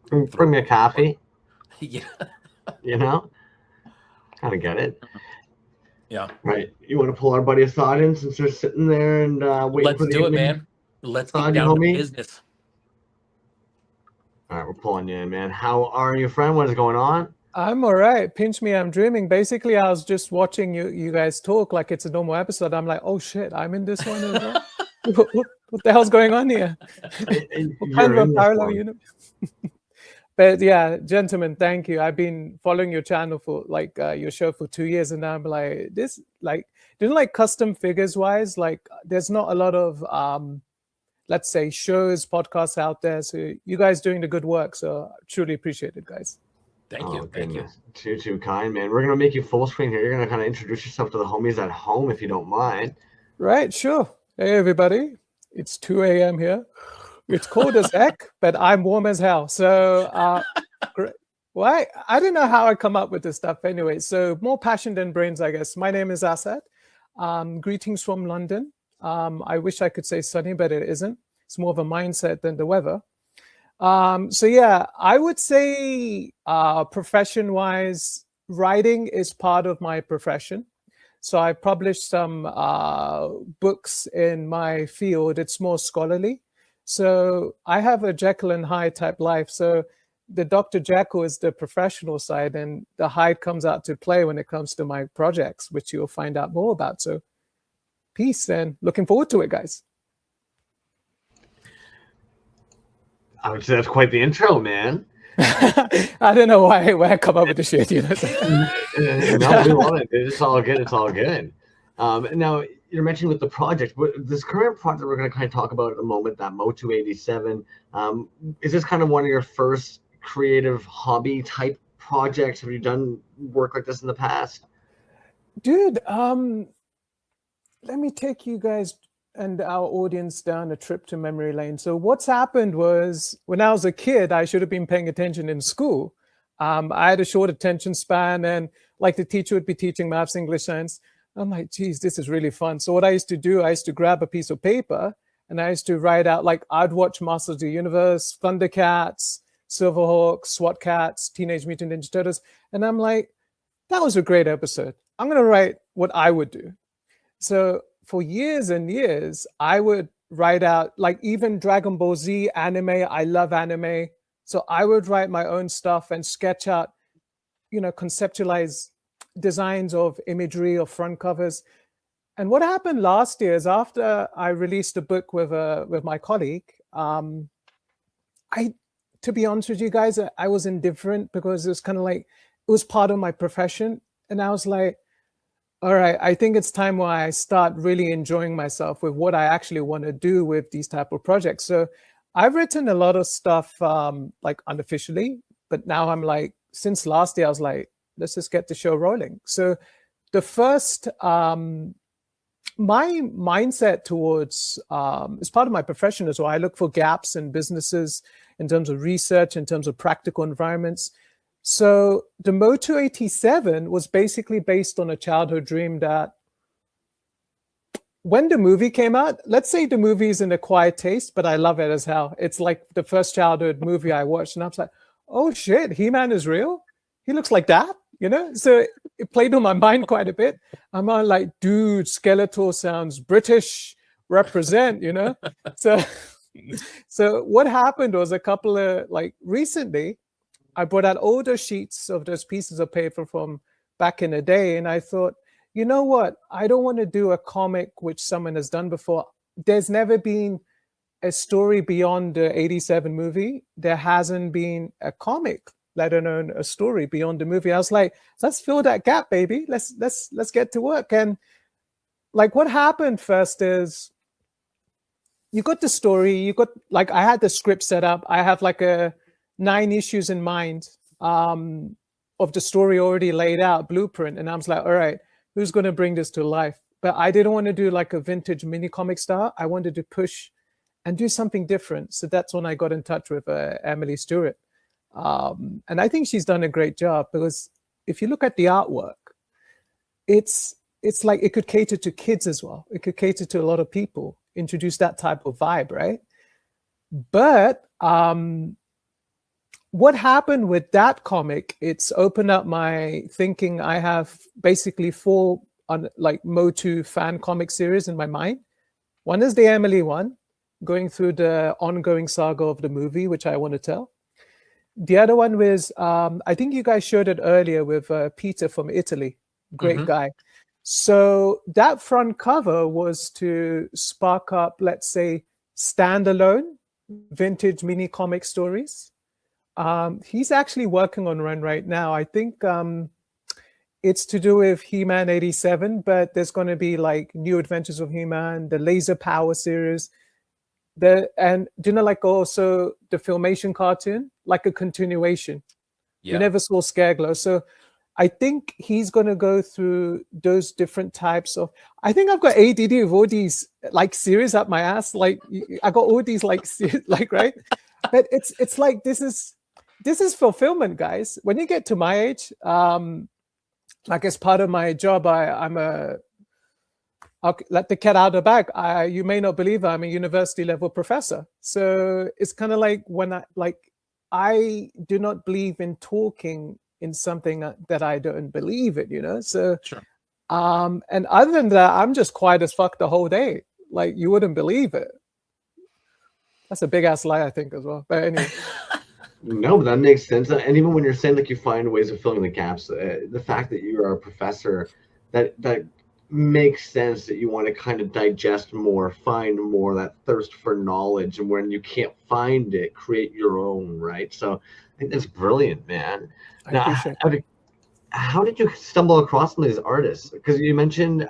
Bring me a coffee. Yeah. You know, kind of get it. Yeah. Right. You want to pull our buddy Assad in since they're sitting there and waiting Let's for the do it, image. man. Let's get Assad, you down to homie. business. All right, we're pulling you in, man. How are you, friend? What is going on? I'm all right. Pinch me, I'm dreaming. Basically, I was just watching you guys talk like it's a normal episode. I'm like, oh shit, I'm in this one as well. What the hell's going on here? What kind You're of a in this parallel one. universe? But yeah, gentlemen, thank you. I've been following your channel for like your show for 2 years, and I'm like, this like, didn't like custom figures wise, like there's not a lot of let's say shows, podcasts out there. So you guys doing the good work. So truly appreciate it, guys. Thank you. Thank you. Too kind, man. We're gonna make you full screen here. You're gonna kind of introduce yourself to the homies at home, if you don't mind. Right, sure. Hey, everybody. It's 2 a.m. here. It's cold as heck, but I'm warm as hell. So, why? I don't know how I come up with this stuff anyway. So, more passion than brains, I guess. My name is Asad. Greetings from London. I wish I could say sunny, but it isn't. It's more of a mindset than the weather. So, yeah, I would say profession-wise, writing is part of my profession. So I published some books in my field. It's more scholarly. So I have a Jekyll and Hyde type life. So the Dr. Jekyll is the professional side, and the Hyde comes out to play when it comes to my projects, which you'll find out more about. So peace, and looking forward to it, guys. I would say that's quite the intro, man. I don't know why I come up with the shit. You know? No, we love it. It's all good. It's all good. Now, you're mentioning with the project, this current project we're going to kind of talk about at the moment, that Motu 87, is this kind of one of your first creative hobby type projects? Have you done work like this in the past? Dude, let me take you guys and our audience down a trip to memory lane. So what's happened was, when I was a kid, I should have been paying attention in school. I had a short attention span, and like the teacher would be teaching maths, English, science. I'm like, geez, this is really fun. So what I used to do, I used to grab a piece of paper and I used to write out, like I'd watch Masters of the Universe, Thundercats, Silverhawks, SWAT Cats, Teenage Mutant Ninja Turtles. And I'm like, that was a great episode. I'm going to write what I would do. So for years and years, I would write out, like even Dragon Ball Z anime. I love anime. So I would write my own stuff and sketch out, conceptualize designs of imagery or front covers. And what happened last year is, after I released a book with my colleague, to be honest with you guys, I was indifferent, because it was kind of like, it was part of my profession. And I was like, all right, I think it's time where I start really enjoying myself with what I actually want to do with these type of projects. So I've written a lot of stuff like unofficially, but now I'm like, since last year, I was like, let's just get the show rolling. So the first, my mindset towards, as part of my profession as well, I look for gaps in businesses in terms of research, in terms of practical environments. So the Motu 87 was basically based on a childhood dream that, when the movie came out, let's say the movie is an acquired taste, but I love it as hell. It's like the first childhood movie I watched, and I was like, oh shit, He-Man is real? He looks like that? So it played on my mind quite a bit. I'm like, dude, Skeletor sounds British, represent, So what happened was, a couple of, like, recently, I brought out older sheets of those pieces of paper from back in the day, and I thought, you know what? I don't want to do a comic which someone has done before. There's never been a story beyond the 87 movie. There hasn't been a comic, let alone a story beyond the movie. I was like, let's fill that gap, baby. Let's get to work. And like, what happened first is, you got the story, you got, like, I had the script set up. I have like 9 issues in mind of the story already laid out, blueprint. And I was like, all right, who's going to bring this to life? But I didn't want to do like a vintage mini comic style. I wanted to push and do something different. So that's when I got in touch with Emily Stewart. And I think she's done a great job, because if you look at the artwork, it's like it could cater to kids as well. It could cater to a lot of people, introduce that type of vibe, right? But what happened with that comic, it's opened up my thinking. I have basically 4 like Motu fan comic series in my mind. One is the Emily one, going through the ongoing saga of the movie, which I want to tell. The other one was, I think you guys showed it earlier with Peter from Italy. Great guy. So that front cover was to spark up, let's say, standalone vintage mini comic stories. He's actually working on one right now. I think it's to do with He-Man 87, but there's going to be like New Adventures of He-Man, the Laser Power series, and do you know, like also the Filmation cartoon, like a continuation. You never saw Scareglow. So I think he's going to go through those different types of, I think I've got ADD with all these like series up my ass. Like I got all these like, like, right. But it's like, this is fulfillment, guys. When you get to my age, like as part of my job, I'll let the cat out of the bag. You may not believe I'm a university level professor. So it's kind of like when I do not believe in talking in something that I don't believe in, you know? So, Sure. And other than that, I'm just quiet as fuck the whole day. Like you wouldn't believe it. That's a big ass lie, I think, as well. But anyway. No, but that makes sense. And even when you're saying like you find ways of filling the gaps, the fact that you are a professor, that makes sense that you want to kind of digest more, find more, that thirst for knowledge, and when you can't find it, create your own, right? So I think that's brilliant, man. Now, how did you stumble across some of these artists? Because you mentioned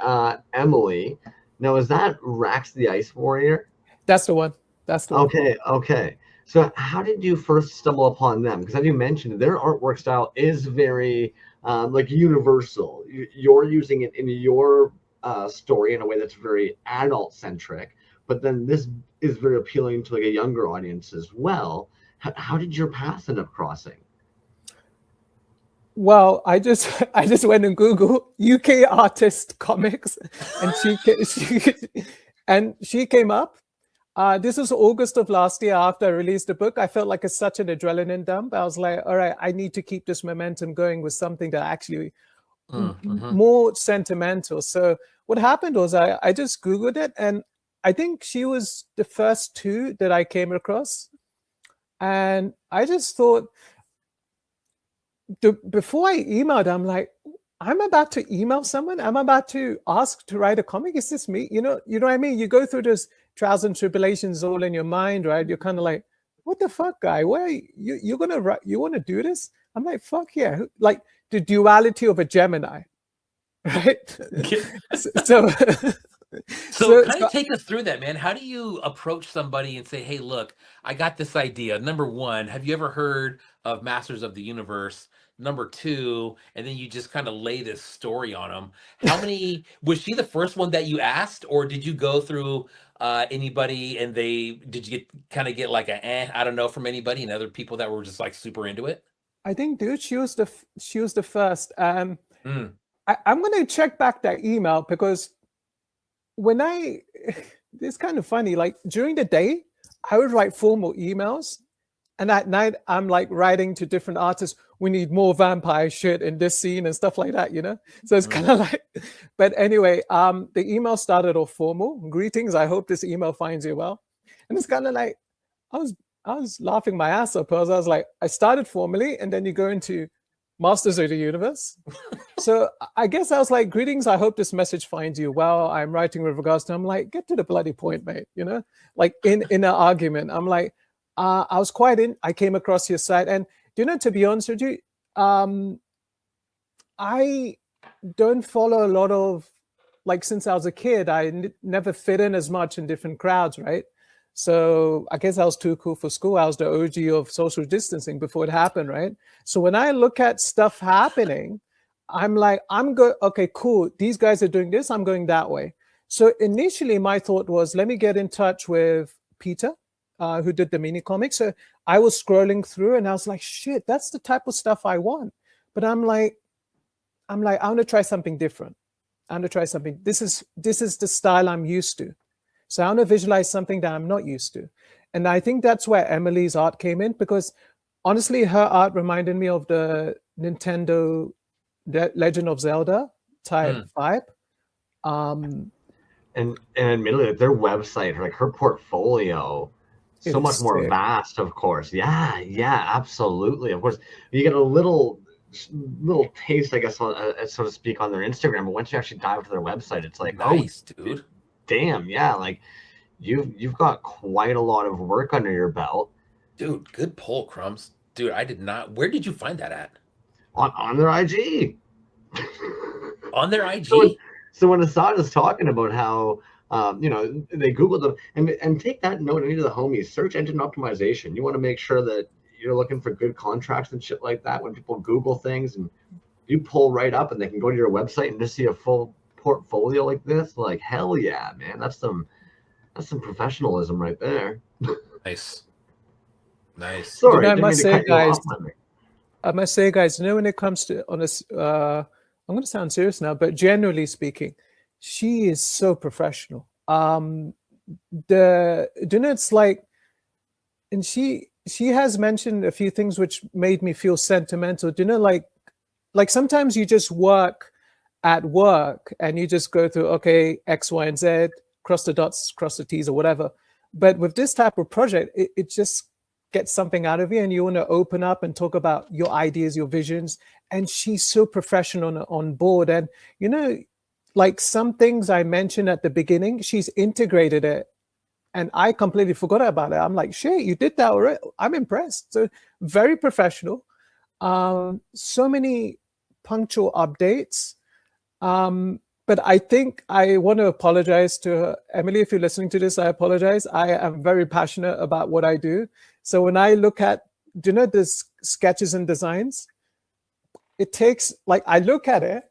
Emily. Now, is that Rax the Ice Warrior? That's the one. That's the one. Okay. So how did you first stumble upon them? Because as you mentioned, their artwork style is very like universal. You're using it in your story in a way that's very adult centric, but then this is very appealing to like a younger audience as well. How did your paths end up crossing? Well, I just went and Googled UK artist comics, and she came up. This was August of last year after I released the book. I felt like it's such an adrenaline dump. I was like, all right, I need to keep this momentum going with something that actually more sentimental. So what happened was I just Googled it, and I think she was the first 2 that I came across. And I just thought, before I emailed, I'm like, I'm about to email someone. I'm about to ask to write a comic. Is this me? You know what I mean? You go through those trials and tribulations all in your mind, right? You're kind of like, what the fuck, guy? Where you're gonna write? You want to do this? I'm like, fuck yeah! Like the duality of a Gemini, right? So kind of take us through that, man. How do you approach somebody and say, hey, look, I got this idea. Number 1, have you ever heard of Masters of the Universe? Number 2, and then you just kind of lay this story on them. How many, was she the first one that you asked, or did you go through anybody and did you get like I don't know from anybody and other people that were just like super into it? I think, dude, she was the first. I'm going to check back that email because when it's kind of funny, like during the day, I would write formal emails. And at night, I'm like writing to different artists. We need more vampire shit in this scene and stuff like that, you know? So it's kind of like, but anyway, the email started off formal. Greetings, I hope this email finds you well. And it's kind of like, I was laughing my ass off because I was like, I started formally and then you go into Masters of the Universe. So I guess I was like, greetings, I hope this message finds you well. I'm writing with regards to, I'm like, get to the bloody point, mate, you know? Like in an argument, I'm like, I was quite I came across your site, and to be honest with you, I don't follow a lot of, like, since I was a kid, I never fit in as much in different crowds, right? So I guess I was too cool for school. I was the OG of social distancing before it happened, right? So when I look at stuff happening, I'm like, okay, cool. These guys are doing this. I'm going that way. So initially my thought was, let me get in touch with Peter, who did the mini comics. So I was scrolling through and I was like, shit, that's the type of stuff I want. But I'm like, I want to try something different. I want to try something. This is the style I'm used to. So I want to visualize something that I'm not used to. And I think that's where Emily's art came in, because honestly, her art reminded me of the Nintendo Legend of Zelda type vibe. And admittedly, their website, like her portfolio, so much more vast, of course. Yeah, absolutely. Of course, you get a little taste, I guess, so to speak, on their Instagram. But once you actually dive to their website, it's like, nice, dude. Damn, yeah, like you've got quite a lot of work under your belt. Dude, good pull, Crumbs. Dude, I did not. Where did you find that at? On their IG. On their IG. So when Assad is talking about how they Googled them, and take that note into the homies, search engine optimization. You want to make sure that you're looking for good contracts and shit like that when people Google things, and you pull right up and they can go to your website and just see a full portfolio like this. Like, hell yeah, man. That's some professionalism right there. Nice. Sorry, I must say, guys, when it comes to I'm going to sound serious now, but generally speaking, she is so professional. It's like, and she has mentioned a few things which made me feel sentimental. Like sometimes you just work at work and you just go through, okay, X, Y, and Z, cross the dots, cross the T's or whatever. But with this type of project, it just gets something out of you and you want to open up and talk about your ideas, your visions. And she's so professional on board. And, like some things I mentioned at the beginning, she's integrated it. And I completely forgot about it. I'm like, shit, you did that already. I'm impressed. So very professional. So many punctual updates. But I think I want to apologize to her. Emily, if you're listening to this, I apologize. I am very passionate about what I do. So when I look at, this sketches and designs, it takes, like, I look at it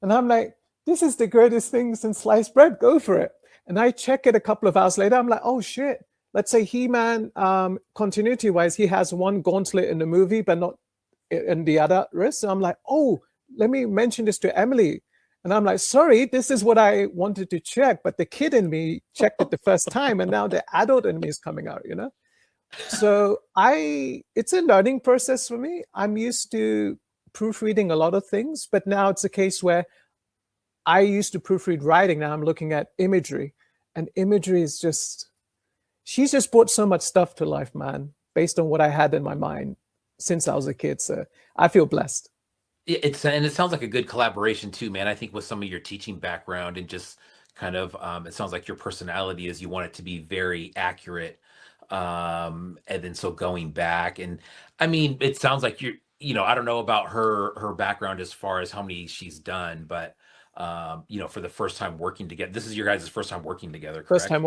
and I'm like, this is the greatest thing since sliced bread, go for it. And I check it a couple of hours later, I'm like, oh shit. Let's say He-Man, continuity-wise, he has one gauntlet in the movie, but not in the other wrist. So I'm like, oh, let me mention this to Emily. And I'm like, sorry, this is what I wanted to check, but the kid in me checked it the first time, and now the adult in me is coming out, So it's a learning process for me. I'm used to proofreading a lot of things, but now it's a case where I used to proofread writing. Now I'm looking at imagery, and imagery is she's just brought so much stuff to life, man, based on what I had in my mind since I was a kid. So I feel blessed. And it sounds like a good collaboration too, man. I think with some of your teaching background and just kind of, it sounds like your personality is you want it to be very accurate. And then so going back, and I mean, it sounds like I don't know about her background as far as how many she's done, but for the first time working together, this is your guys' first time working together, correct? First time